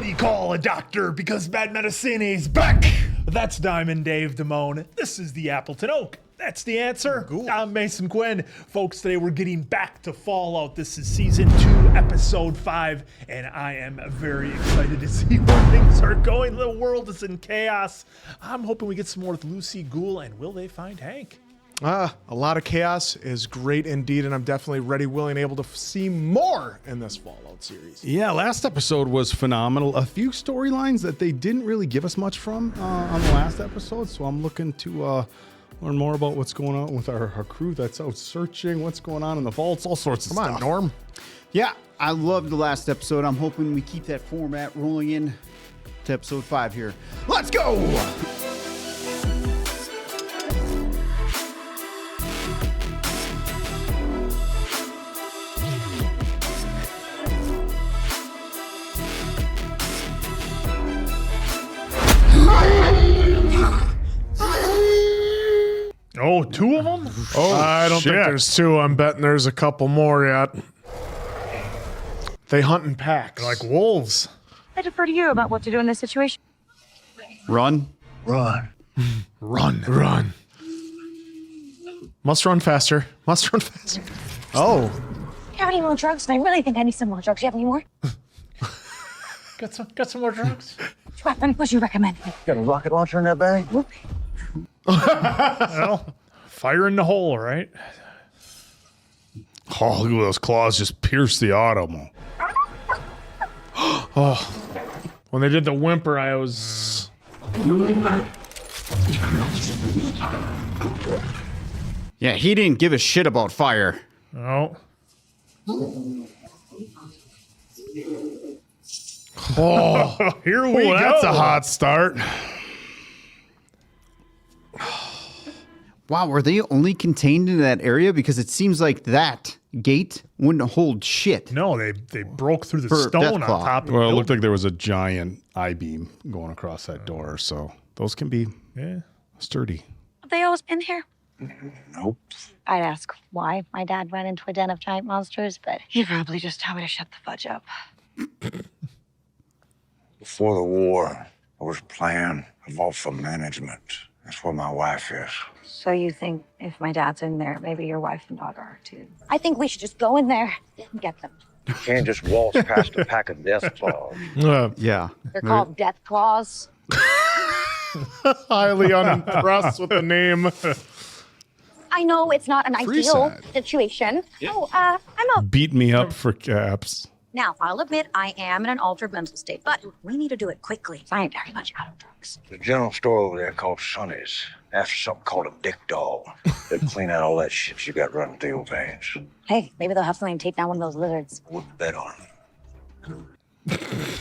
Somebody call a doctor because bad medicine is back. That's Diamond Dave Damone. This is the Appleton Oak. That's the answer. Cool. I'm Mason Quinn. Folks, today we're getting back to Fallout. This is Season 2, Episode 5, and I am very excited to see where things are going. The world is in chaos. I'm hoping we get some more with Lucy Ghoul, and will they find Hank? A lot of chaos is great indeed, and I'm definitely ready, willing, able to see more in this Fallout series. Yeah, last episode was phenomenal. A few storylines that they didn't really give us much from on the last episode, so I'm looking to learn more about what's going on with our crew that's out searching, what's going on in the vaults, all sorts of stuff. Come on, Norm. Yeah, I loved the last episode. I'm hoping we keep that format rolling in to episode 5 here. Let's go! Oh, 2 of them? Oh, I don't think there's 2. I'm betting there's a couple more yet. They hunt in packs. They're like wolves. I defer to you about what to do in this situation. Run. Run. Must run faster. Oh. You have any more drugs? And I really think I need some more drugs. You have any more? Got some more drugs? Which weapon would you recommend? Got a rocket launcher in that bag? Well, fire in the hole, right? Oh, look at those claws just pierce the auto. Oh. When they did the whimper, I was... Yeah, he didn't give a shit about fire. Oh. Oh, Here we go. That's a hot start. Wow, were they only contained in that area? Because it seems like that gate wouldn't hold shit. No, they broke through the For stone on Deathclaw. top of the Well, it building. looked like there was a giant I-beam going across that door, so those can be sturdy. Have they always been here? Nope. I'd ask why my dad ran into a den of giant monsters, but he'd probably just tell me to shut the fudge up. Before the war, I was playing a vault for management. That's where my wife is. So you think if my dad's in there, maybe your wife and daughter are too? I think we should just go in there and get them. You can't just waltz past a pack of death claws. Yeah. They're called death claws. highly unimpressed with the name. I know it's not an ideal sad. situation. Yeah. Oh, I'm a... Beat me up for caps. Now, I'll admit I am in an altered mental state, but we need to do it quickly. I ain't very much out of drugs. The general store over there called Sonny's, after something called a dick doll. They'd clean out all that shit you got running through your veins. Hey, maybe they'll have something to take down one of those lizards. Wouldn't bet on it.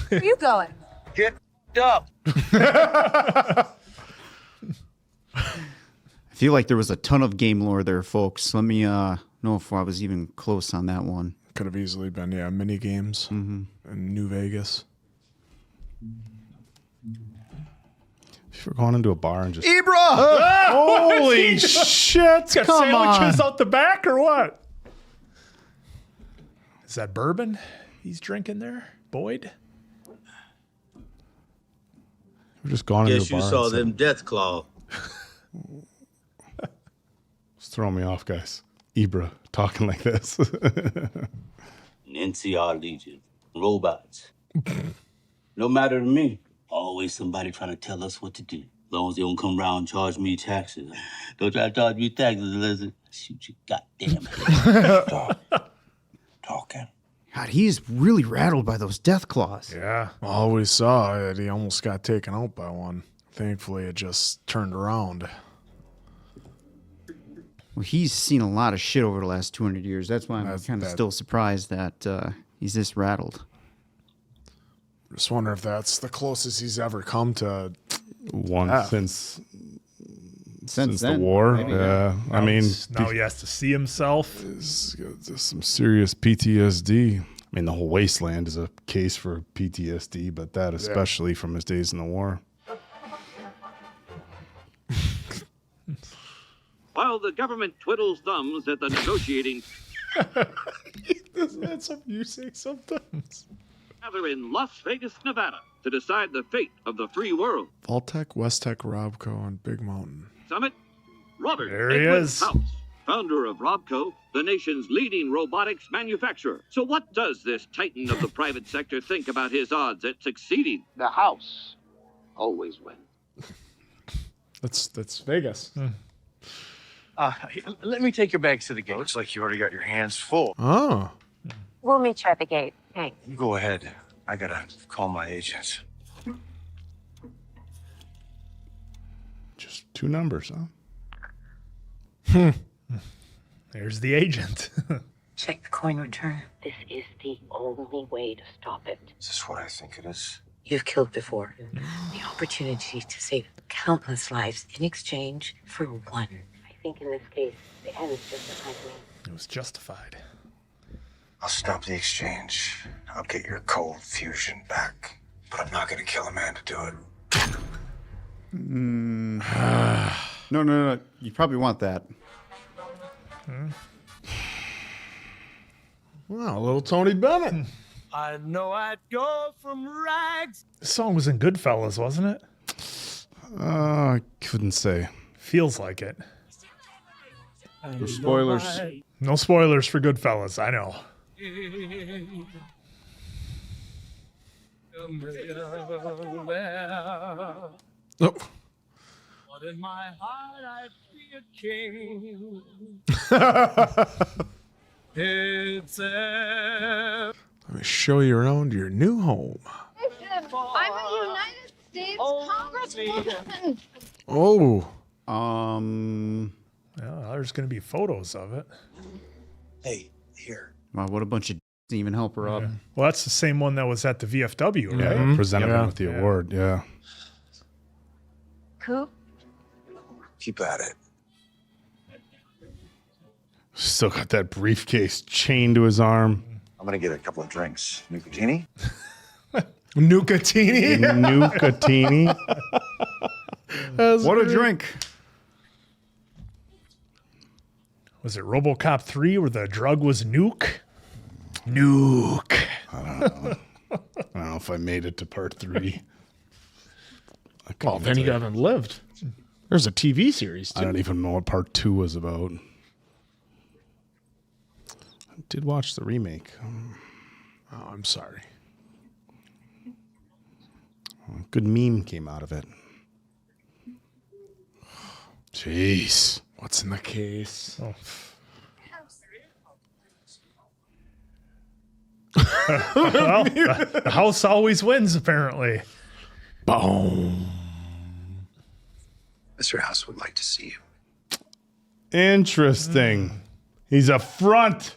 Where are you going? Get up! I feel like there was a ton of game lore there, folks. Let me know if I was even close on that one. Could have easily been, mini games in New Vegas. If you're going into a bar and just... Ibra! Holy shit! Got Come sandwiches on. out the back or what? Is that bourbon he's drinking there, Boyd? We're just gone Guess into a you bar saw and said, them death claw. It's throwing me off, guys. Ibra talking like this. An NCR Legion. Robots. No matter to me. Always somebody trying to tell us what to do. As long as they don't come around and charge me taxes. Don't try to charge me taxes, lizard. Shoot you goddamn head. Talking. God, he's really rattled by those death claws. Yeah. All we saw, that he almost got taken out by one. Thankfully, it just turned around. Well, he's seen a lot of shit over the last 200 years. That's why I'm kind of still surprised that he's this rattled. Just wonder if that's the closest he's ever come to One since the then, war. maybe. I mean, Now he has to see himself. there's some serious PTSD. I mean, the whole wasteland is a case for PTSD, but that especially from his days in the war. While the government twiddles thumbs at the negotiating That's something you say sometimes. gather in Las Vegas, Nevada, to decide the fate of the free world. Vaultec, Westec, Robco, and Big Mountain. Summit, Robert There he Edwin is. House, founder of Robco, the nation's leading robotics manufacturer. So what does this titan of the private sector think about his odds at succeeding? The house always wins. That's Vegas. Let me take your bags to the gate. Looks like you already got your hands full. Oh. We'll meet you at the gate. Thanks. You go ahead. I gotta call my agents. Just 2 numbers, huh? There's the agent. Check the coin return. This is the only way to stop it. Is this what I think it is? You've killed before. The opportunity to save countless lives in exchange for one. I think in this case, the end justifies me. It was justified. I'll stop the exchange. I'll get your cold fusion back. But I'm not gonna kill a man to do it. No. You probably want that. Wow, little Tony Bennett. I know I'd go from rags. This song was in Goodfellas, wasn't it? I couldn't say. Feels like it. No spoilers. No spoilers for Goodfellas, I know. Oh. But in my heart, I'd be a king. It's Let me show you around your new home. I'm a United States Congresswoman. Oh. Yeah, there's going to be photos of it. Hey, here. Wow, what a bunch of didn't even help her up. Well, that's the same one that was at the VFW, right? Presented him with the award, yeah. Coop? Keep at it. Still got that briefcase chained to his arm. I'm gonna get a couple of drinks. Nicotini? Nucatini. Nucatini. What a drink. Was it RoboCop 3 where the drug was nuke? Nuke. I don't know if I made it to part 3. Oh, then you haven't lived. There's a TV series, too. I don't even know what part 2 was about. I did watch the remake. Oh, I'm sorry. Good meme came out of it. Jeez. What's in the case? Oh. Well, the house always wins, apparently. Boom. Mr. House would like to see you. Interesting. He's a front.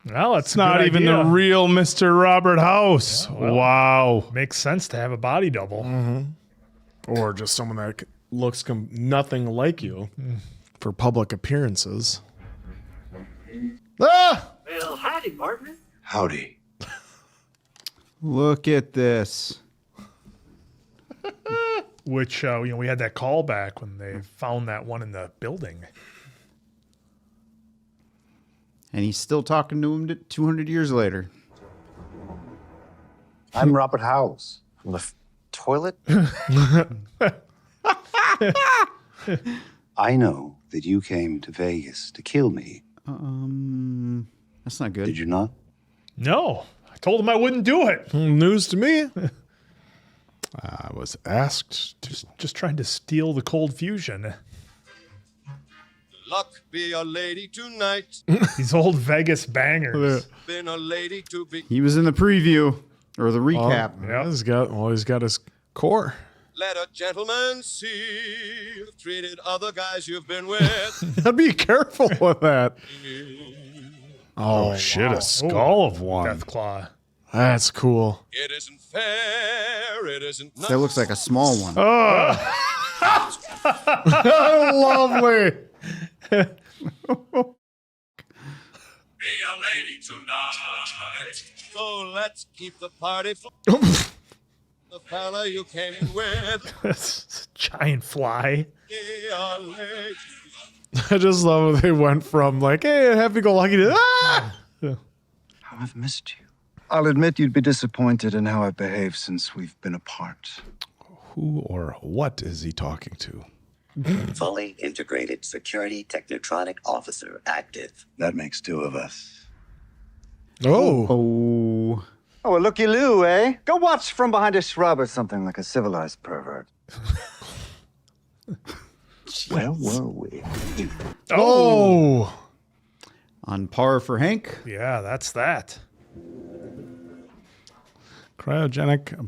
Well, it's It's not even the real Mr. Robert House. Yeah, well, wow. Makes sense to have a body double. Or just someone that looks nothing like you for public appearances. Ah! well, howdy, partner. Howdy. Look at this. Which, we had that call back when they found that one in the building. And he's still talking to him 200 years later. I'm Robert House from the toilet. I know that you came to Vegas to kill me. That's not good. Did you not? No, I told him I wouldn't do it. News to me. I was asked to. Just trying to steal the cold fusion. Luck be a lady tonight. These old Vegas bangers. Been a lady to be. He was in the preview or the recap. Yeah, he's got his core. Let a gentleman see you've treated other guys you've been with. Be careful with that. Oh, shit, a skull of one. Death Claw. That's cool. It isn't fair. It isn't nice. That looks like a small one. Lovely. Be a lady tonight. So let's keep the party the fella you came in with. Giant fly. Be a lady. I just love how they went from like, hey, happy go lucky to How I've missed you. I'll admit you'd be disappointed in how I've behaved since we've been apart. Who or what is he talking to? Fully integrated security technotronic officer active. That makes 2 of us. Oh. Oh, a looky-loo, eh? Go watch From Behind a Shrub or something like a civilized pervert. Where were we? Oh. On par for Hank. Yeah, that's that. Cryogenic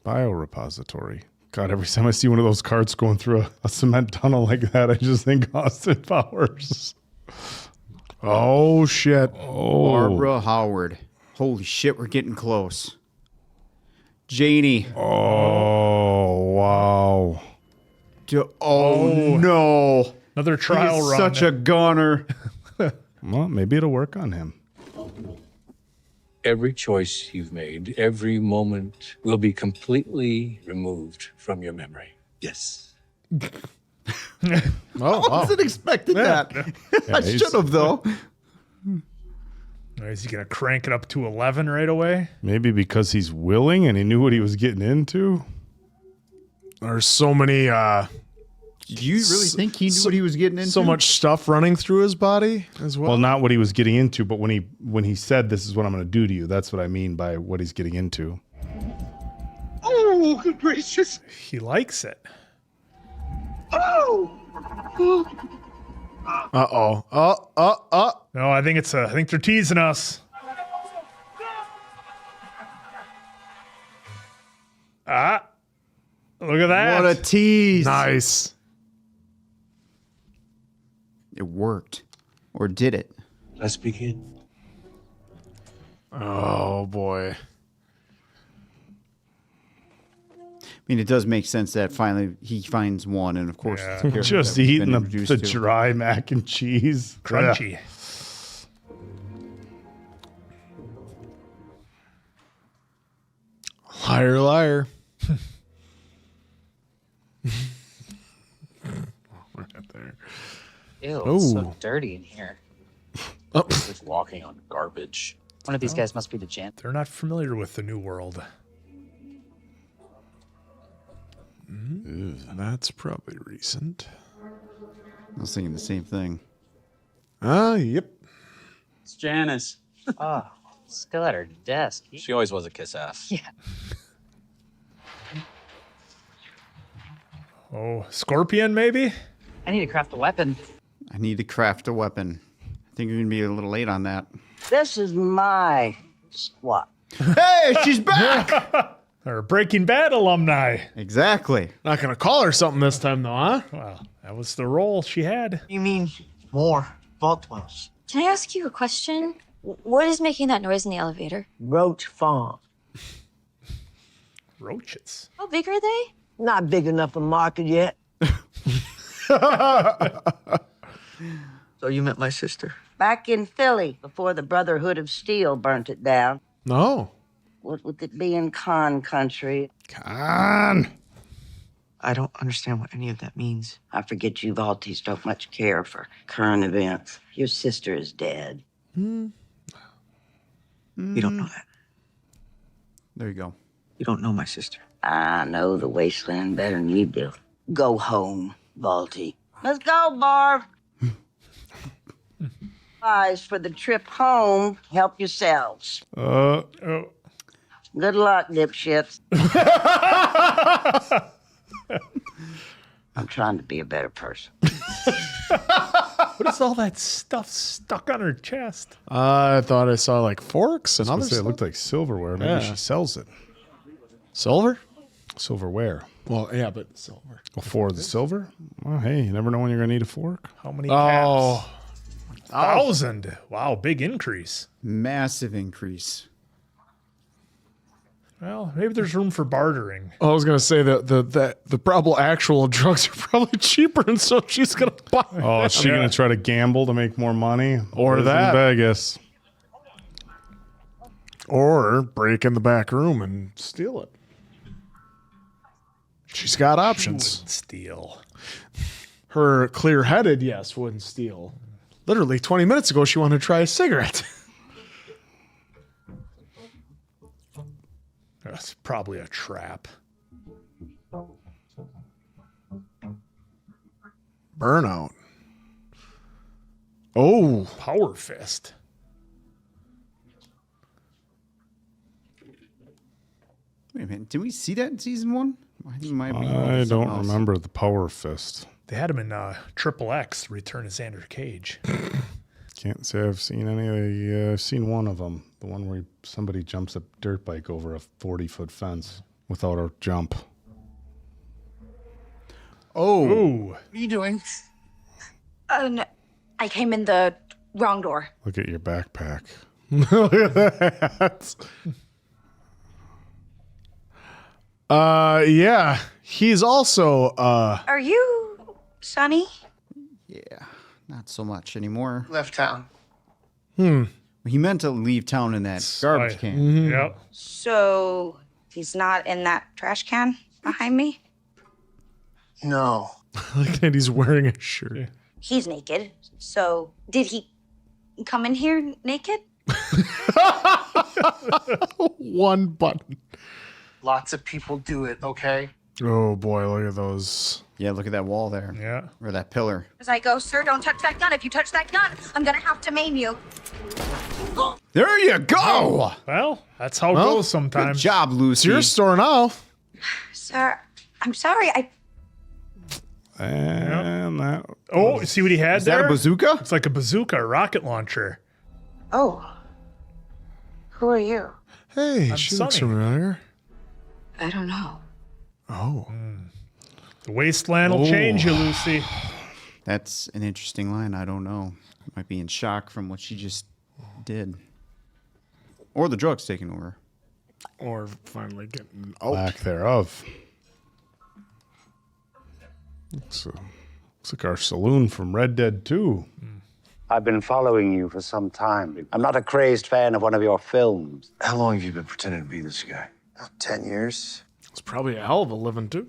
biorepository. God, every time I see one of those carts going through a cement tunnel like that, I just think Austin Powers. Oh, shit. Oh. Barbara Howard. Holy shit, we're getting close. Janie. Oh, wow. Oh, no. Another trial He's run. Such a goner. Well, maybe it'll work on him. Every choice you've made, every moment will be completely removed from your memory. Yes. I wasn't expecting that. I should have, though. Is he going to crank it up to 11 right away? Maybe because he's willing and he knew what he was getting into. There's so many Do you really think he knew what he was getting into? so much stuff running through his body as well. Well, not what he was getting into, but when he said, "This is what I'm going to do to you," that's what I mean by what he's getting into. Oh, good gracious. He likes it. Oh. Uh-oh. No, I think they're teasing us. Ah. Look at that. What a tease. Nice. It worked. Or did it? Let's begin. Oh, boy. I mean, it does make sense that finally he finds one, and of course, it's a character Just that we've eating been the introduced to. dry mac and cheese. Crunchy. Liar, liar. Right there. Ew, it's so Ooh. dirty in here. Oh. Just walking on garbage. One of these guys must be the janitor. They're not familiar with the new world. That's probably recent. I was thinking the same thing. Yep. It's Janice. Oh, still at her desk. She always was a kiss ass. Yeah. Oh, Scorpion maybe? I need to craft a weapon. I need to craft a weapon. I think we're going to be a little late on that. This is my squad. Hey, she's back! Or Breaking Bad alumni. Exactly. Not going to call her something this time, though, huh? Well, that was the role she had. You mean more vault wells? Can I ask you a question? What is making that noise in the elevator? Roach Farm. Roaches. How big are they? Not big enough a market yet. So you met my sister? Back in Philly, before the Brotherhood of Steel burnt it down. No. What with it being con country? Con. I don't understand what any of that means. I forget you Vaulties don't much care for current events. Your sister is dead. You don't know that. There you go. You don't know my sister. I know the wasteland better than you do. Go home, Vaulty. Let's go, Barb. Eyes for the trip home. Help yourselves. Oh. Good luck, dipshits. I'm trying to be a better person. What is all that stuff stuck on her chest? I thought I saw like forks and other It stuff. looked like silverware. Maybe Yeah. she sells it. Silver? Silverware. Well, yeah, but silver. Well, for the silver? Well, hey, you never know when you're going to need a fork. How many Oh. caps? 1,000. Wow, big increase. Massive increase. Well, maybe there's room for bartering. I was gonna say that the probable actual drugs are probably cheaper, and so she's gonna buy. Oh, is she going to try to gamble to make more money? Or Lives that. in Vegas. Or break in the back room and steal it. She's got options. Wouldn't steal. Her clear-headed, yes, wouldn't steal. Literally 20 minutes ago, she wanted to try a cigarette. That's probably a trap. Burnout. Oh. Power fist. Wait a minute. Did we see that in season 1? I don't remember the power fist. They had him in Triple X, Return of Xander Cage. Can't say I've seen any. I've seen one of them. The one where somebody jumps a dirt bike over a 40-foot fence without a jump. Oh. What are you doing? No, I came in the wrong door. Look at your backpack. Look at that. Yeah. He's also Are you Sonny? Yeah, not so much anymore. Left town. He meant to leave town in that garbage can. Yep. So he's not in that trash can behind me? No. Look at he's wearing a shirt. He's naked. So did he come in here naked? One button. Lots of people do it, okay? Oh boy, look at those. Yeah, look at that wall there. Yeah. Or that pillar. As I go, sir, don't touch that gun. If you touch that gun, I'm gonna have to maim you. There you go. Well, that's how it goes sometimes. Good job, Lucy. It's your store now. Sir, I'm sorry. And that. Oh, you see what he had Is there? that a bazooka? It's like a bazooka, a rocket launcher. Oh. Who are you? Hey, I'm she looks Sonny. familiar. I don't know. Oh. The wasteland will change you, Lucy. That's an interesting line. I don't know. Might be in shock from what she just did. Or the drugs taking over. Or finally getting Lack thereof. Looks like our saloon from Red Dead 2. I've been following you for some time. I'm not a crazed fan of one of your films. How long have you been pretending to be this guy? 10 years. It's probably a hell of a living too.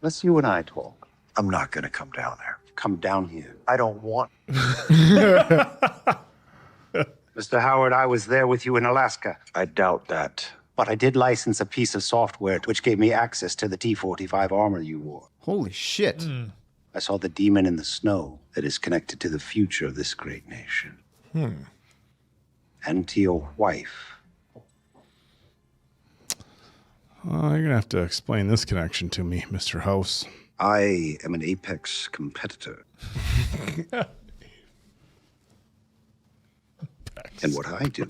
Let's you and I talk. I'm not gonna come down there. Come down here. I don't want. Mr. Howard, I was there with you in Alaska. I doubt that. But I did license a piece of software which gave me access to the T-45 armor you wore. Holy shit. I saw the demon in the snow that is connected to the future of this great nation. And to your wife. You're going to have to explain this connection to me, Mr. House. I am an apex competitor. And what I do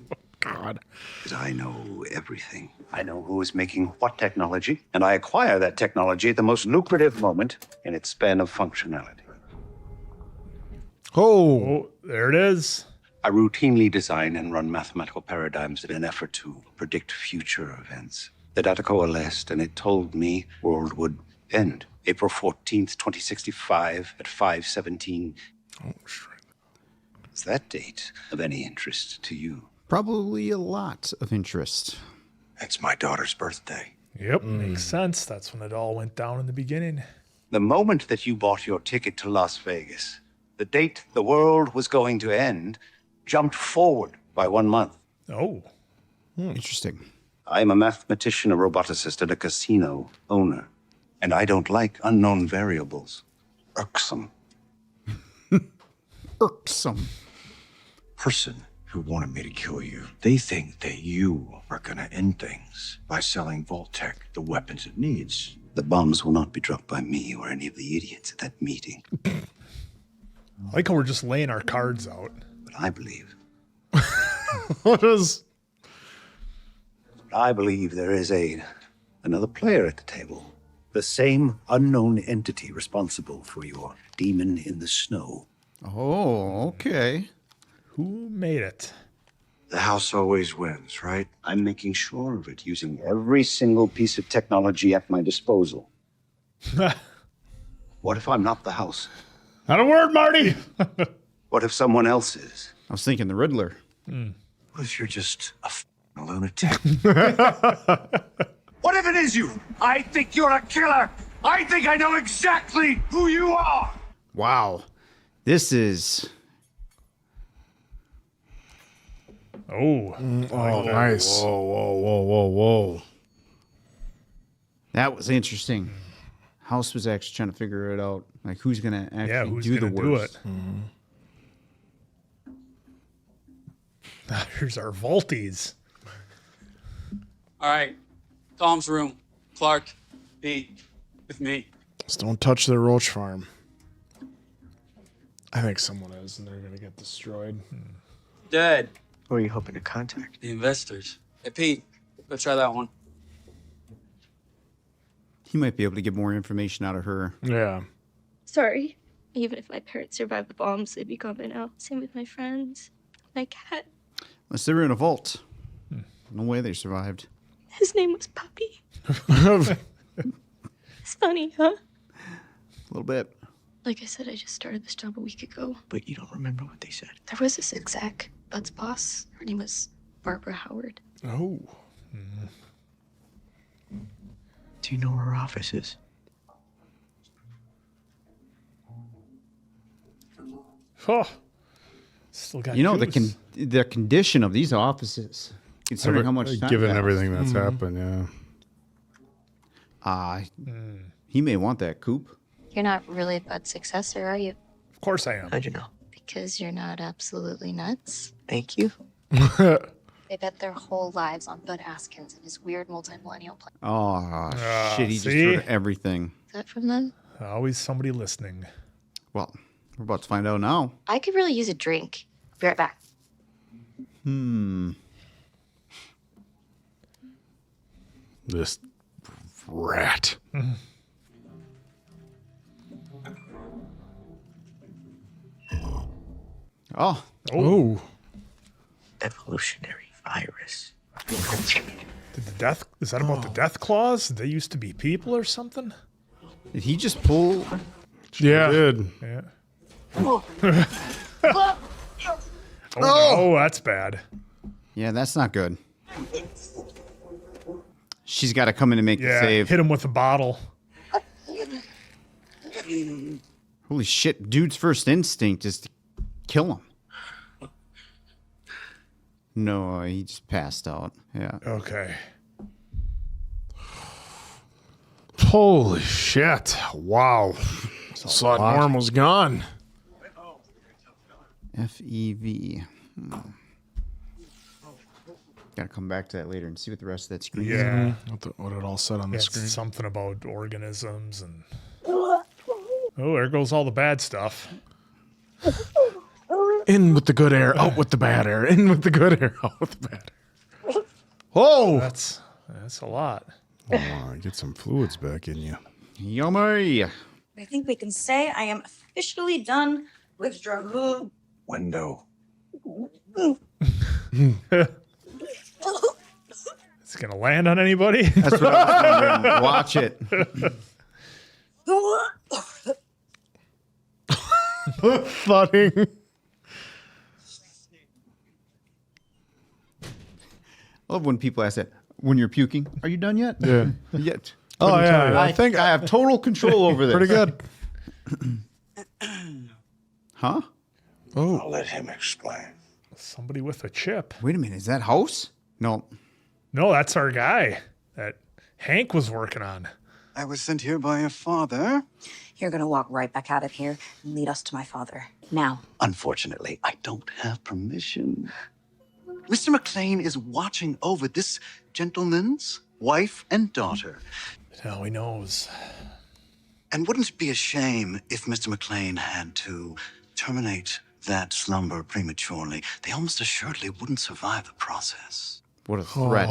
is I know everything. I know who is making what technology, and I acquire that technology at the most lucrative moment in its span of functionality. Oh, there it is. I routinely design and run mathematical paradigms in an effort to predict future events. The data coalesced, and it told me world would end. April 14th, 2065 at 5:17. Oh, sure. Is that date of any interest to you? Probably a lot of interest. It's my daughter's birthday. Yep, makes sense. That's when it all went down in the beginning. The moment that you bought your ticket to Las Vegas, the date the world was going to end jumped forward by 1 month. Oh. Interesting. I'm a mathematician, a roboticist, and a casino owner. And I don't like unknown variables. Irksome. Irksome. Person who wanted me to kill you, they think that you are gonna end things by selling Vault-Tec the weapons it needs. The bombs will not be dropped by me or any of the idiots at that meeting. I like how we're just laying our cards out. But I believe. What is? I believe there is another player at the table. The same unknown entity responsible for your demon in the snow. Oh, okay. Who made it? The house always wins, right? I'm making sure of it using every single piece of technology at my disposal. What if I'm not the house? Not a word, Marty. What if someone else is? I was thinking the Riddler. What if you're just a lunatic? What if it is you? I think you're a killer. I think I know exactly who you are. Wow. This is... Oh. Oh, nice. Whoa. That was interesting. House was actually trying to figure it out. Like, who's going to actually do the worst? Here's our Volties. All right. Tom's room. Clark, Pete, with me. Just don't touch the roach farm. I think someone is, and they're going to get destroyed. Dead. Who are you hoping to contact? The investors. Hey, Pete, let's try that one. He might be able to get more information out of her. Yeah. Sorry. Even if my parents survived the bombs, they'd be gone by now. Same with my friends. My cat. Unless they were in a vault. No way they survived. His name was Puppy. It's funny, huh? A little bit. Like I said, I just started this job a week ago. But you don't remember what they said. There was this exec, Bud's boss. Her name was Barbara Howard. Oh. Do you know where her office is? Oh. Still got You know, goose. the condition of these offices, considering how much time given passed. everything that's happened, yeah. He may want that coop. You're not really Bud's successor, are you? Of course I am. How'd you know? Because you're not absolutely nuts. Thank you. They bet their whole lives on Bud Haskins and his weird multi-millennial plan. Oh, shit. He just see? heard everything. Is that from them? Always somebody listening. Well, we're about to find out now. I could really use a drink. Be right back. This rat. Oh. Oh. Evolutionary virus. Did the death? Is that about the death claws? They used to be people or something? Did he just pull? Yeah. Good. Yeah. Oh. Oh, that's bad. Yeah, that's not good. She's got to come in and make the Yeah, save. hit him with a bottle. Holy shit. Dude's first instinct is to kill him. No, he just passed out. Yeah. Okay. Holy shit. Wow. Saw Norm was gone. FEV. Gotta come back to that later and see what the rest of that screen is. Yeah. What it all said on the It's screen. something about organisms and. Oh, there goes all the bad stuff. In with the good air, out with the bad air. In with the good air, out with the bad air. Whoa! That's a lot. Get some fluids back in you. Yummy. I think we can say I am officially done with drug. Window. It's gonna land on anybody? That's what I was wondering. Watch it. Flooding. I love when people ask that. When you're puking, are you done yet? Yeah. Yet. Oh, Couldn't yeah, tell you. I I think I have total control over this. Pretty good. Huh? Oh. I'll let him explain. Somebody with a chip. Wait a minute. Is that House? No. No, that's our guy that Hank was working on. I was sent here by your father. You're gonna walk right back out of here and lead us to my father. Now. Unfortunately, I don't have permission. Mr. McLean is watching over this gentleman's wife and daughter. Now he knows. And wouldn't it be a shame if Mr. McLean had to terminate that slumber prematurely? They almost assuredly wouldn't survive the process. What a threat.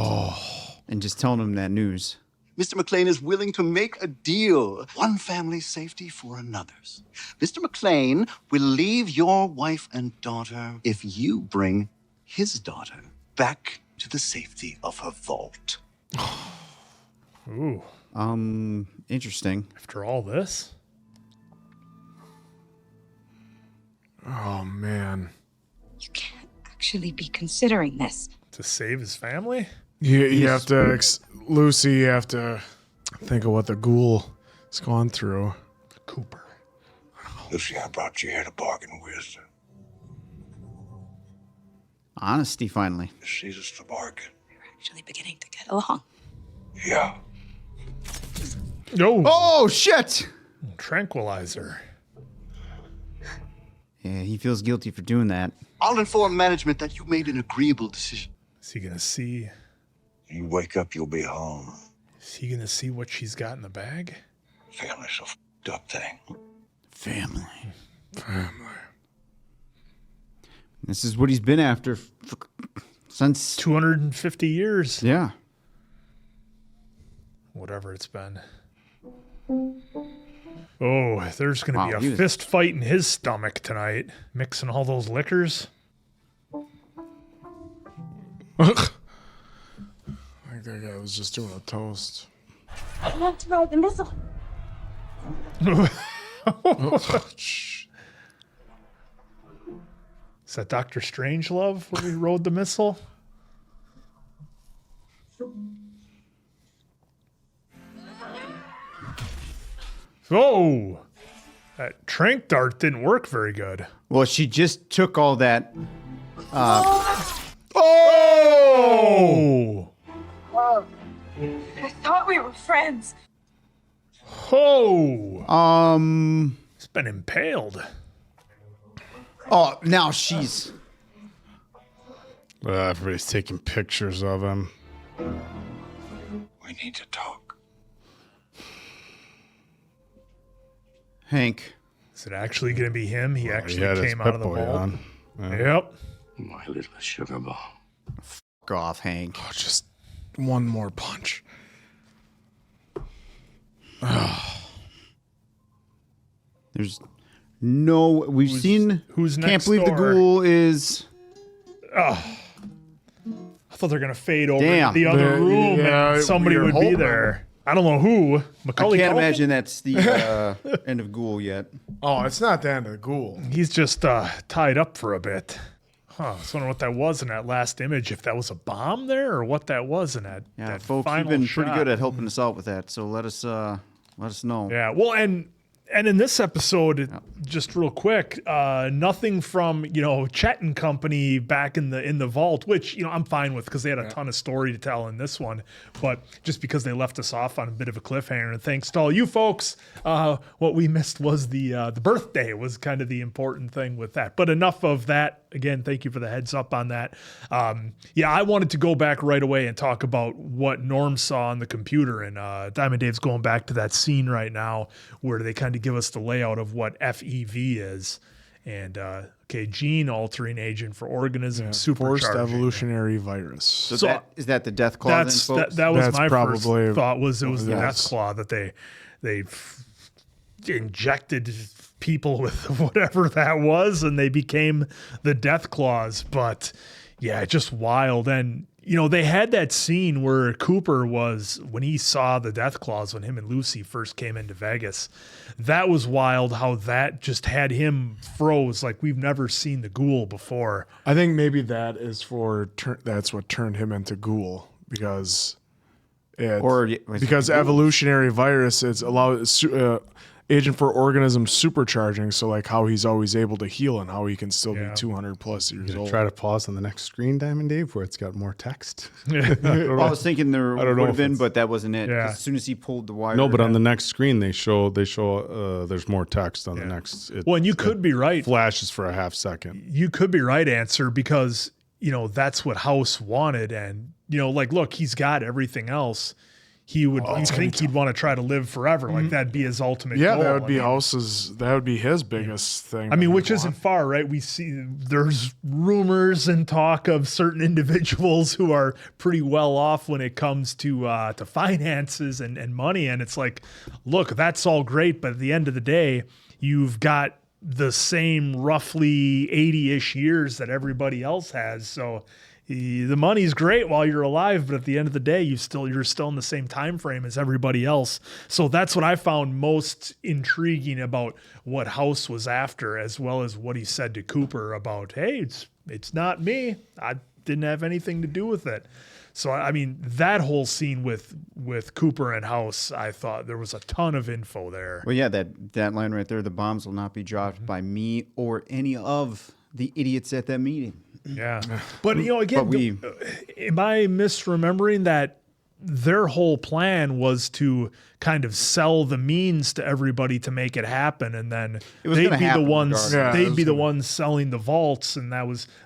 And just telling him that news. Mr. McLean is willing to make a deal. One family's safety for another's. Mr. McLean will leave your wife and daughter if you bring his daughter back to the safety of her vault. Ooh. Interesting. After all this? Oh, man. You can't actually be considering this. To save his family? You have to, Lucy, you have to think of what the ghoul has gone through. Cooper. Lucy, I brought you here to bargain wisdom. Honesty, finally. This is us to bargain. Actually beginning to get along. Yeah. No. Oh, shit. Tranquilizer. Yeah, he feels guilty for doing that. I'll inform management that you made an agreeable decision. Is he gonna see? You wake up, you'll be home. Is he gonna see what she's got in the bag? Family's a f***ed up thing. Family. This is what he's been after since 250 years. Yeah. Whatever it's been. Oh, there's going to be Wow, a fist fight in his stomach tonight, mixing all those liquors. I think that guy was just doing a toast. I want to ride the missile. Is that Dr. Strangelove where he rode the missile? Oh, that trank dart didn't work very good. Well, she just took all that. Oh! I thought we were friends. Oh! It's been impaled. Oh, now she's. Everybody's taking pictures of him. We need to talk. Hank. Is it actually going to be him? He actually had his came out of the Pip-Boy vault. on. Yeah. Yep. My little sugar ball. Fuck off, Hank. Oh, just one more punch. There's no. We've seen. Who's Can't next believe door? the ghoul is. Oh. I thought they were going to fade over Damn. to the other The- room yeah, and somebody we were would be hoping. there. I don't know who. I Macaulay can't Culkin? imagine that's the end of Ghoul yet. Oh, it's not the end of the ghoul. He's just tied up for a bit. Huh. I was wondering what that was in that last image. If that was a bomb there or what that was in that. Yeah, that folks, final you've been pretty shot. good at helping us out with that. So let us know. Yeah. Well, and in this episode, just real quick, nothing from Chet and company back in the vault, which I'm fine with because they had a ton of story to tell in this one. But just because they left us off on a bit of a cliffhanger, and thanks to all you folks, what we missed was the birthday was kind of the important thing with that. But enough of that. Again, thank you for the heads up on that. I wanted to go back right away and talk about what Norm saw on the computer. And Diamond Dave's going back to that scene right now where they kind of give us the layout of what FEV is. And, gene altering agent for organism supercharging. Forced evolutionary virus. So is that the death claw? That's then, folks? that was That's my first probably- thought was it was the yes. death claw that they injected people with whatever that was and they became the death claws. But yeah, just wild. And they had that scene where Cooper was when he saw the death claws when him and Lucy first came into Vegas. That was wild how that just had him froze like we've never seen the ghoul before. I think maybe that is that's what turned him into ghoul because evolutionary virus is agent for organism supercharging. So like how he's always able to heal and how he can still be 200 plus years old. Try to pause on the next screen, Diamond Dave, where it's got more text. Well, I was thinking there I don't know would have if been, it's- but that wasn't it. 'Cause Yeah. As soon as he pulled the wire. No, but on the next screen they show there's more text on the next. Well, and you could be right. Flashes for a half second. You could be right, Answer, because that's what House wanted, and look, he's got everything else. He would think he'd want to try to live forever, like that'd be his ultimate goal. that would be I mean, that would be his biggest thing. I mean, which isn't far, right? We see there's rumors and talk of certain individuals who are pretty well off when it comes to finances and money, and it's like, look, that's all great, but at the end of the day, you've got the same roughly 80-ish years that everybody else has. So the money's great while you're alive, but at the end of the day, you're still in the same time frame as everybody else. So that's what I found most intriguing about what House was after, as well as what he said to Cooper about, hey, it's not me. I didn't have anything to do with it. So, I mean, that whole scene with Cooper and House, I thought there was a ton of info there. Well, yeah, that line right there, the bombs will not be dropped by me or any of the idiots at that meeting. Yeah. But, again, But am I misremembering that their whole plan was to kind of sell the means to everybody to make it happen, and then they'd be the ones selling the vaults, and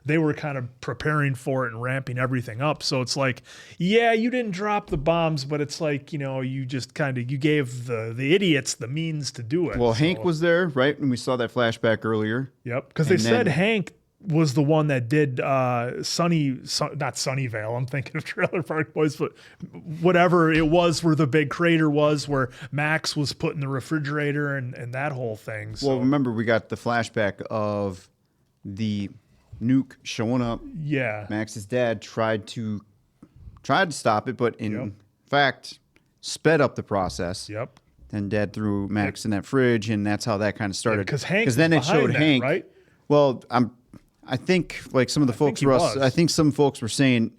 they were kind of preparing for it and ramping everything up. So it's like, yeah, you didn't drop the bombs, but it's like, you just you gave the idiots the means to do it. Well, Hank was there, right? And we saw that flashback earlier. Yep, because they said Hank was the one that did not Sunnyvale. I'm thinking of Trailer Park Boys, but whatever it was where the big crater was, where Max was put in the refrigerator and that whole thing. So. Well, remember, we got the flashback of the nuke showing up. Yeah. Max's dad tried to stop it, but in fact sped up the process. Yep. Then Dad threw Max in that fridge, and that's how that kind of started. Because then it showed Hank, right? Well, I think like some of the folks I think some folks were saying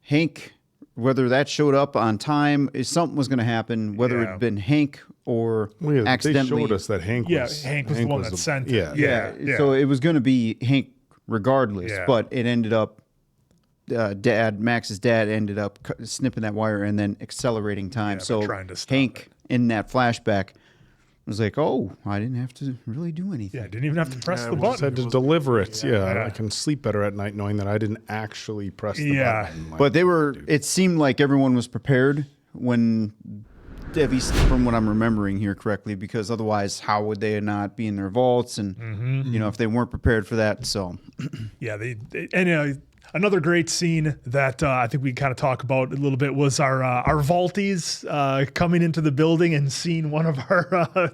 Hank, whether that showed up on time, something was going to happen, whether it had been Hank or accidentally. They showed us that Hank was. Hank was the one that sent it. Yeah. So it was going to be Hank regardless, but it ended up Max's dad ended up snipping that wire and then accelerating time. So Hank in that flashback was like, "Oh, I didn't have to really do anything. Yeah, I didn't even have to press the I button. just had to deliver it. Yeah, I can sleep better at night knowing that I didn't actually press the button. But it seemed like everyone was prepared when, at least from what I'm remembering here correctly, because otherwise, how would they not be in their vaults? And if they weren't prepared for that, so yeah, another great scene that I think we kind of talk about a little bit was our vaulties coming into the building and seeing one of our,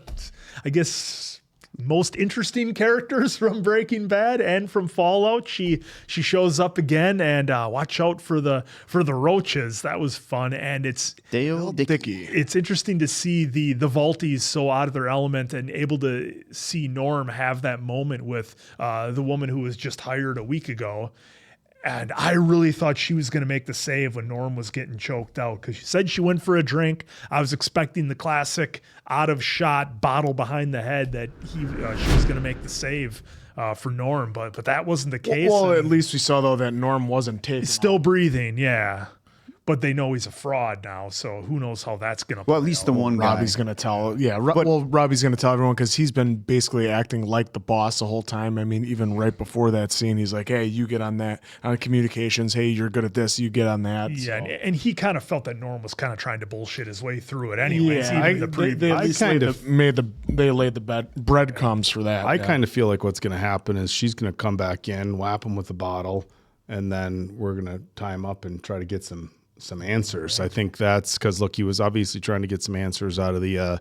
I guess, most interesting characters from Breaking Bad and from Fallout. She shows up again, and watch out for the roaches. That was fun, and it's Dale Dickey. It's interesting to see the vaulties so out of their element and able to see Norm have that moment with the woman who was just hired a week ago. And I really thought she was going to make the save when Norm was getting choked out, because she said she went for a drink. I was expecting the classic out of shot bottle behind the head that she was going to make the save for Norm, but that wasn't the case. Well, at least we saw though that Norm wasn't taken. He's still breathing, yeah. But they know he's a fraud now, so who knows how that's going to play. Well, at least the one guy. Robbie's going to tell. Yeah, Robbie's going to tell everyone because he's been basically acting like the boss the whole time. I mean, even right before that scene, he's like, hey, you get on that, on communications. Hey, you're good at this. You get on that. Yeah, so. and he kind of felt that Norm was kind of trying to bullshit his way through it anyways. Yeah, they laid the breadcrumbs for that. I kind of feel like what's going to happen is she's going to come back in, whap him with the bottle, and then we're going to tie him up and try to get some answers. I think that's because, look, he was obviously trying to get some answers out of the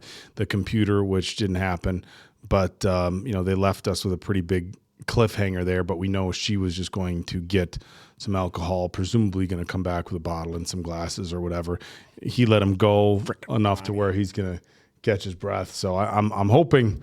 computer, which didn't happen. But they left us with a pretty big cliffhanger there. But we know she was just going to get some alcohol, presumably going to come back with a bottle and some glasses or whatever. He let him go enough to where he's going to catch his breath. So I'm hoping.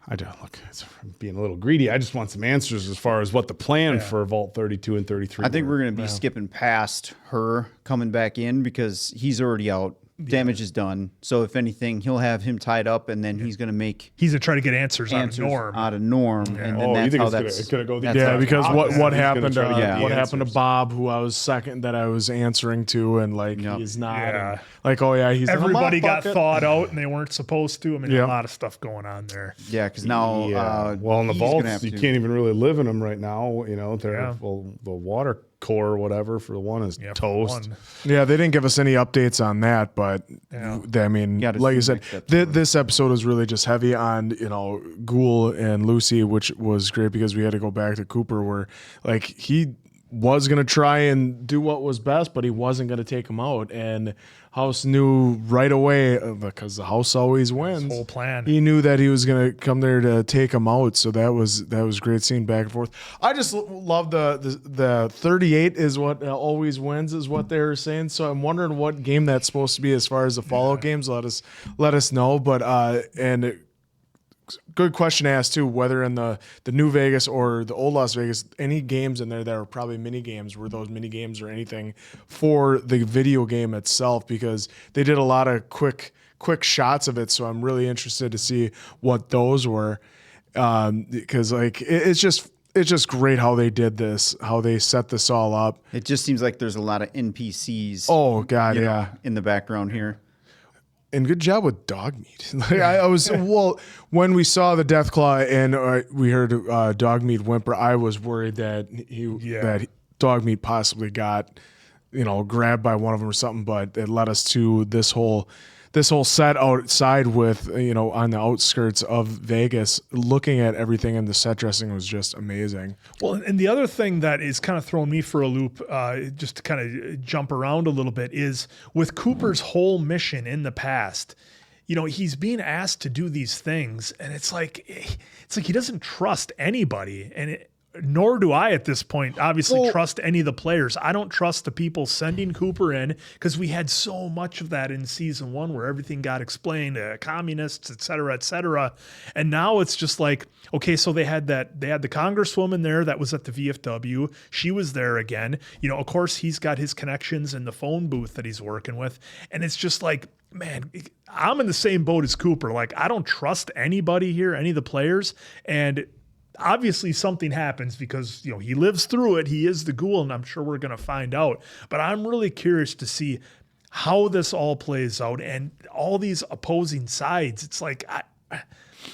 It's being a little greedy. I just want some answers as far as what the plan for Vault 32 and 33 I think we're going to be skipping past her coming back in because he's already out. Damage is done. So if anything, he'll have him tied up, and then he's going to try to get answers out of Norm. And then that's how that's going to go. Because what happened to Bob, who I was that I was answering to, and he's not. Yeah. And, he's everybody got thought out, and they weren't supposed to. I mean, a lot of stuff going on there. Yeah, because now, in the vaults, you can't even really live in them right now. The water core or whatever for the one is toast. Yeah, they didn't give us any updates on that, but I mean, like you said, this episode is really just heavy on Ghoul and Lucy, which was great because we had to go back to Cooper where he was going to try and do what was best, but he wasn't going to take him out. And House knew right away because the House always wins. His whole plan. He knew that he was going to come there to take him out. So that was great scene back and forth. I just love the 38 is what always wins is what they were saying. So I'm wondering what game that's supposed to be as far as the Fallout games. Let us know. But good question asked too, whether in the New Vegas or the old Las Vegas, any games in there that are probably mini games, were those mini games or anything for the video game itself, because they did a lot of quick shots of it. So I'm really interested to see what those were. Because it's just, just great how they did this, how they set this all up. It just seems like there's a lot of NPCs. Oh God, in the background here. And good job with dog meat. I was when we saw the Deathclaw and we heard dog meat whimper, I was worried that that dog meat possibly got grabbed by one of them or something. But it led us to this whole set outside with on the outskirts of Vegas, looking at everything, and the set dressing was just amazing. Well, and the other thing that is kind of throwing me for a loop, just to kind of jump around a little bit, is with Cooper's whole mission in the past. He's being asked to do these things, and it's like he doesn't trust anybody, and nor do I at this point, obviously, trust any of the players. I don't trust the people sending Cooper in, because we had so much of that in season 1 where everything got explained, communists, et cetera, et cetera. And now it's just like, okay, so they had the congresswoman there that was at the VFW. She was there again. Of course, he's got his connections in the phone booth that he's working with. And it's just like, man, I'm in the same boat as Cooper. Like, I don't trust anybody here, any of the players. And obviously something happens because, he lives through it. He is the ghoul, and I'm sure we're going to find out. But I'm really curious to see how this all plays out and all these opposing sides. It's like,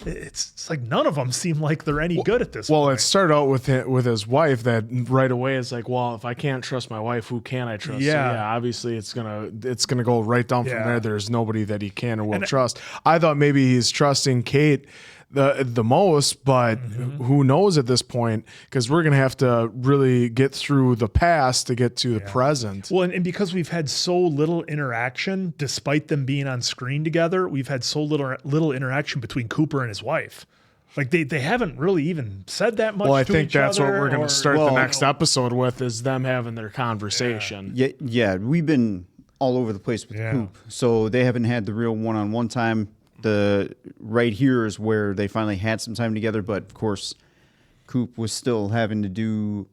it's like none of them seem like they're any good at this point. Well, it started out with his wife that right away is like, well, if I can't trust my wife, who can I trust? Yeah. So, obviously it's gonna go right down from there. There's nobody that he can or will trust. I thought maybe he's trusting Kate the most, but who knows at this point, because we're going to have to really get through the past to get to the present. Well, and because we've had so little interaction, despite them being on screen together, we've had so little interaction between Cooper and his wife. Like they haven't really even said that much. Well, I to think each that's other, what we're going to start the next episode with, is them having their conversation. Yeah, we've been all over the place with Coop, so they haven't had the real one-on-one time. The right here is where they finally had some time together, but of course, Coop was still having to do.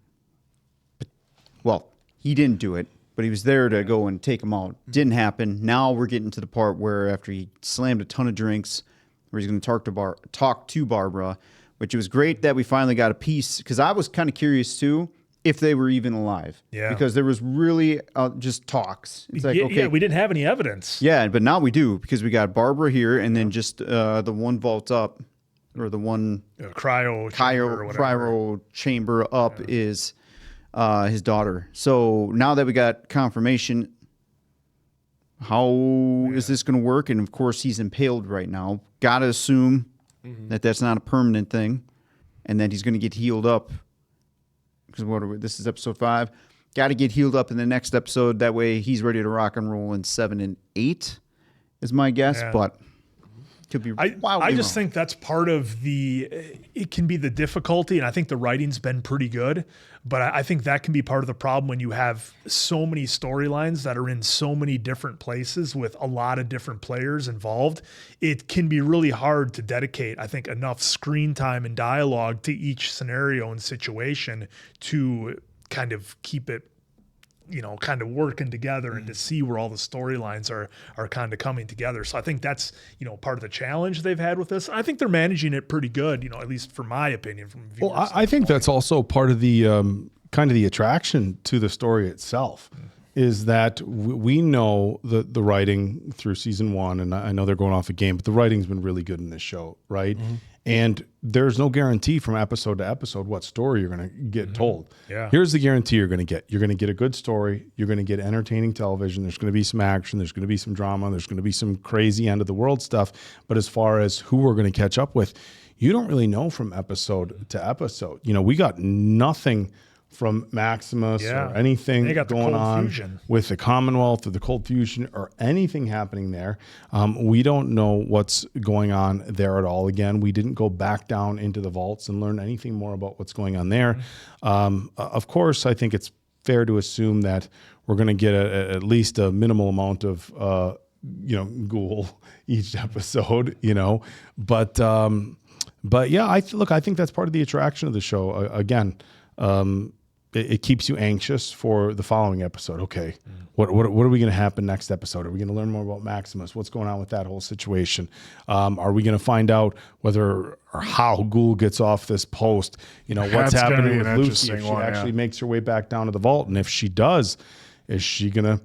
Well, he didn't do it, but he was there to go and take him out. Didn't happen. Now we're getting to the part where after he slammed a ton of drinks, where he's going to talk to Barbara, which it was great that we finally got a piece, because I was kind of curious too if they were even alive. Yeah. Because there was really just talks. It's like, okay, we didn't have any evidence. Yeah, but now we do, because we got Barbara here, and then just the one vault up, or the one cryo chamber up is his daughter. So now that we got confirmation, how is this going to work? And of course, he's impaled right now. Got to assume that that's not a permanent thing, and that he's going to get healed up. Because this is episode 5. Got to get healed up in the next episode. That way he's ready to rock and roll in 7 and 8 is my guess. Yeah. But could be I just think that's part of it can be the difficulty. And I think the writing's been pretty good. But I think that can be part of the problem when you have so many storylines that are in so many different places with a lot of different players involved. It can be really hard to dedicate, I think, enough screen time and dialogue to each scenario and situation to kind of keep it, kind of working together and to see where all the storylines are kind of coming together. So I think that's, part of the challenge they've had with this. I think they're managing it pretty good, at least from my opinion. From viewers. Well, I think that's also part of the kind of the attraction to the story itself, is that we know the writing through season 1, and I know they're going off a game, but the writing's been really good in this show, right? And there's no guarantee from episode to episode what story you're going to get told. Yeah. Here's the guarantee you're going to get. You're going to get a good story. You're going to get entertaining television. There's going to be some action. There's going to be some drama. There's going to be some crazy end of the world stuff. But as far as who we're going to catch up with, you don't really know from episode to episode. We got nothing from Maximus or anything going on with the Commonwealth or the Cold Fusion or anything happening there. We don't know what's going on there at all. Again, we didn't go back down into the vaults and learn anything more about what's going on there. Of course, I think it's fair to assume that we're going to get at least a minimal amount of ghoul each episode, but yeah, I think that's part of the attraction of the show. Again, it keeps you anxious for the following episode. Okay, what are we going to happen next episode? Are we going to learn more about Maximus? What's going on with that whole situation? Are we going to find out whether or how Ghoul gets off this post? What's happening with Lucy if she actually makes her way back down to the vault, and if she does, is she going to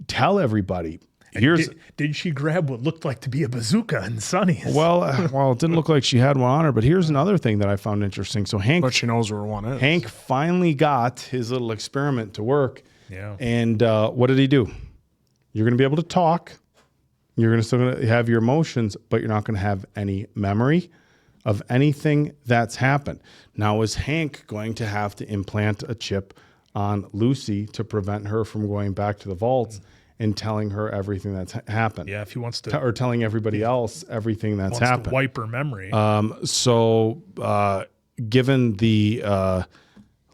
tell everybody? Did she grab what looked like to be a bazooka in Sonny's? Well, it didn't look like she had one on her, but here's another thing that I found interesting. So but she knows where one is. Hank finally got his little experiment to work. Yeah. And what did he do? You're going to be able to talk. You're going to still have your emotions, but you're not going to have any memory of anything that's happened. Now, is Hank going to have to implant a chip on Lucy to prevent her from going back to the vaults and telling her everything that's happened? Yeah, if he wants to. Or telling everybody else everything that's happened. To wipe her memory. Given the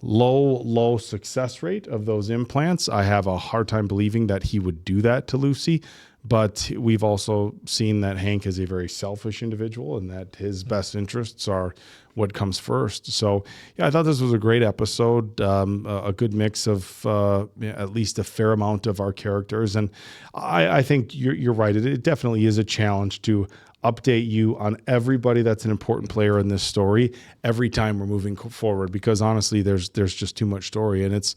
low success rate of those implants, I have a hard time believing that he would do that to Lucy. But we've also seen that Hank is a very selfish individual and that his best interests are what comes first. So, yeah, I thought this was a great episode, a good mix of at least a fair amount of our characters. And I think you're right. It definitely is a challenge to update you on everybody that's an important player in this story every time we're moving forward, because honestly, there's just too much story, and it's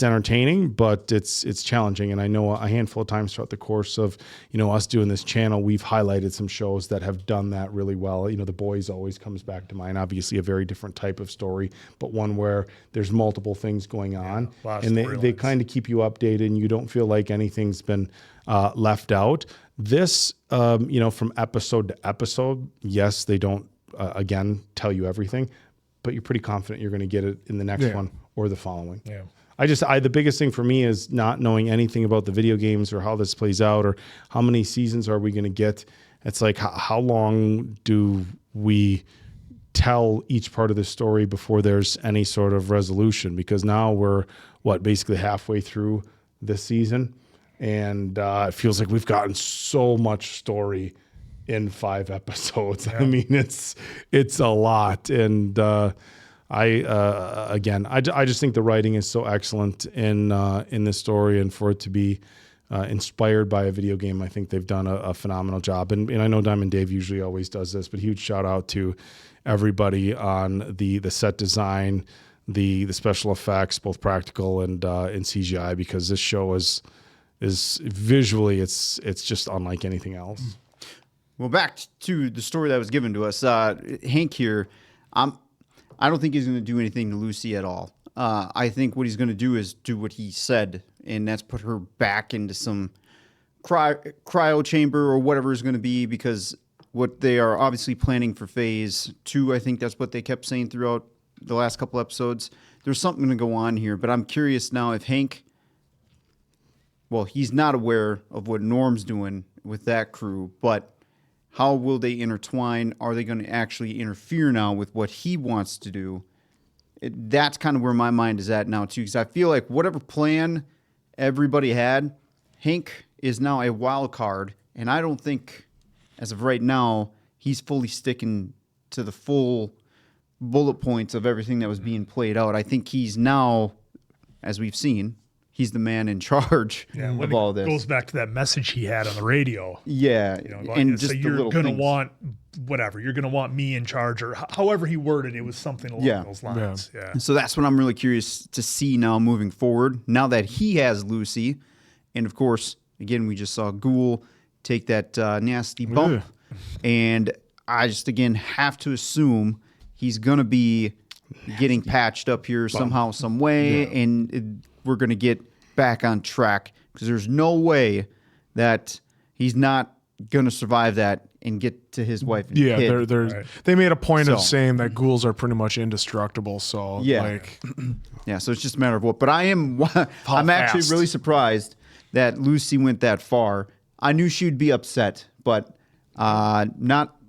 entertaining, but it's challenging. And I know a handful of times throughout the course of us doing this channel, we've highlighted some shows that have done that really well. The Boys always comes back to mind. Obviously, a very different type of story, but one where there's multiple things going on, and they kind of keep you updated, and you don't feel like anything's been left out. This, from episode to episode, yes, they don't again tell you everything, but you're pretty confident you're going to get it in the next one or the following. Yeah. The biggest thing for me is not knowing anything about the video games or how this plays out or how many seasons are we going to get. It's like, how long do we tell each part of the story before there's any sort of resolution? Because now we're basically halfway through this season, and it feels like we've gotten so much story in 5 episodes. Yeah. I mean, it's a lot. And I just think the writing is so excellent in this story, and for it to be inspired by a video game, I think they've done a phenomenal job. And I know Diamond Dave usually always does this, but huge shout out to everybody on the set design, the special effects, both practical and in CGI, because this show is visually it's just unlike anything else. Well, back to the story that was given to us. Hank here, I don't think he's going to do anything to Lucy at all. I think what he's going to do is do what he said, and that's put her back into some cryo chamber or whatever is going to be, because what they are obviously planning for phase 2, I think that's what they kept saying throughout the last couple episodes. There's something to go on here, but I'm curious now if Hank, he's not aware of what Norm's doing with that crew, but how will they intertwine? Are they going to actually interfere now with what he wants to do? That's kind of where my mind is at now, too, because I feel like whatever plan everybody had, Hank is now a wild card, and I don't think, as of right now, he's fully sticking to the full bullet points of everything that was being played out. I think he's now, as we've seen, he's the man in charge of all this. Goes back to that message he had on the radio. Yeah, and just you're going to want whatever. You're going to want me in charge, or however he worded it, was something along those lines. Yeah. So that's what I'm really curious to see now moving forward. Now that he has Lucy, and of course, again, we just saw Ghoul take that nasty bump, and I just again have to assume he's going to be getting patched up here somehow, some way, and we're going to get back on track, because there's no way that he's not going to survive that and get to his wife and kid. They made a point of saying that ghouls are pretty much indestructible. So so it's just a matter of what. But I'm actually really surprised that Lucy went that far. I knew she'd be upset, but I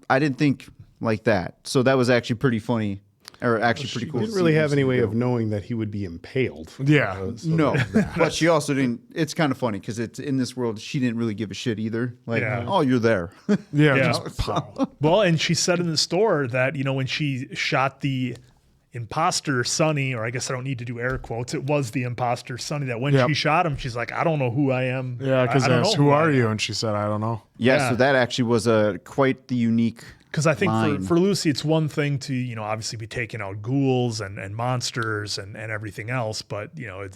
didn't think like that. So that was actually pretty funny. Or actually pretty cool. She didn't really have any way of knowing that he would be impaled. Yeah. No. But she also didn't. It's kind of funny because it's in this world, she didn't really give a shit either. Like, oh, you're there. Just pow. Well, and she said in the store that, when she shot the imposter Sonny, or I guess I don't need to do air quotes. It was the imposter Sonny that when she shot him, she's like, I don't know who I am. Yeah, because I asked, who are you? And she said, I don't know. Yeah, so that actually was quite the unique. Because I think for Lucy, it's one thing to, you know, obviously be taking out ghouls and monsters and everything else. But, you know,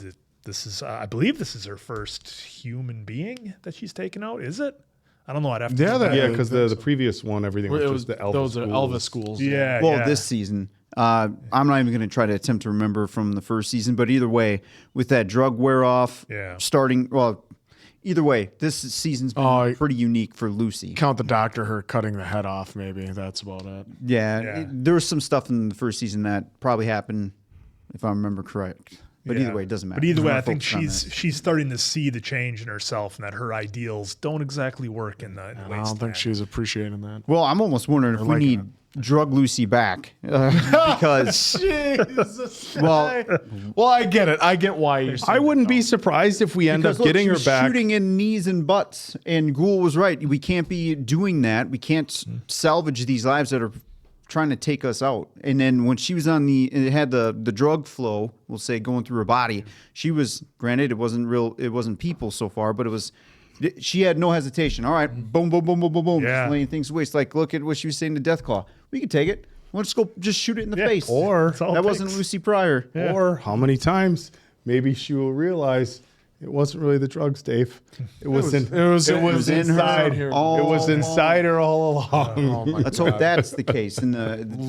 this is, I believe this is her first human being that she's taken out. Is it? I don't know. I'd have to. Because the previous one, everything was just the Elvis those schools. are Elvis schools. Yeah. Well, this season, I'm not even going to try to attempt to remember from the first season, but either way, with that drug wear off, either way, this season's been pretty unique for Lucy. Count the doctor, her cutting the head off, maybe. That's about it. Yeah. There was some stuff in the first season that probably happened, if I remember correct. But either way, it doesn't matter. But either way, I think she's starting to see the change in herself and that her ideals don't exactly work in the I don't think she's appreciating that. Well, I'm almost wondering if we need drug Lucy back because Jesus. Well, I get it. I get why you're saying I wouldn't be surprised if we end up getting her back. Shooting in knees and butts, and Ghoul was right. We can't be doing that. We can't salvage these lives that are trying to take us out. And then when she was on it had the drug flow, we'll say, going through her body, she was, granted, it wasn't people so far, but she had no hesitation. All right, boom, boom, boom, boom, boom, boom, just laying things to waste. Like, look at what she was saying to Deathclaw. We can take it. Let's go just shoot it in the face. Or that wasn't Lucy Pryor. Yeah. Or how many times maybe she will realize it wasn't really the drugs, Dave. It was inside her. It was inside her all along. Let's hope that's the case. And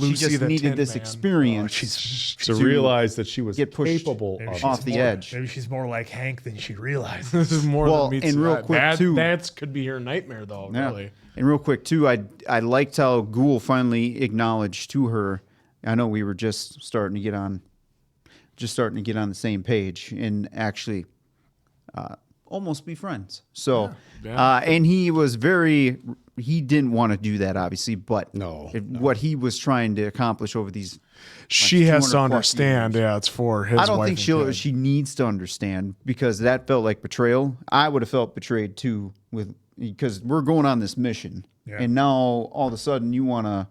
she just needed this experience to realize that she was get pushed capable off the edge. Maybe she's more like Hank than she realizes. This is more than meets and real that. quick too. That could be her nightmare, though. Yeah. Really. And real quick too, I liked how Ghoul finally acknowledged to her. I know we were just starting to get on the same page and actually almost be friends. So, and he didn't want to do that, obviously, but what he was trying to accomplish over these. She has to understand. Yeah, it's for his. I don't wife think she needs to understand because that felt like betrayal. I would have felt betrayed too because we're going on this mission, and now all of a sudden you want to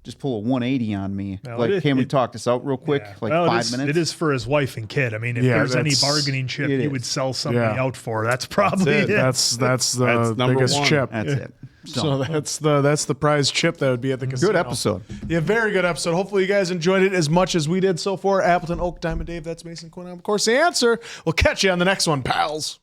just pull a 180 on me. Well, can we talk this out real quick? Like 5 minutes? It is for his wife and kid. I mean, if there's any bargaining chip he would sell somebody out for, that's probably it. That's the biggest chip. That's it. So that's the prize chip that would be at the casino. Good episode. Yeah, very good episode. Hopefully you guys enjoyed it as much as we did so far. Appleton, Oak, Diamond Dave, that's Mason Quinn. I'm, of course, the answer. We'll catch you on the next one, pals.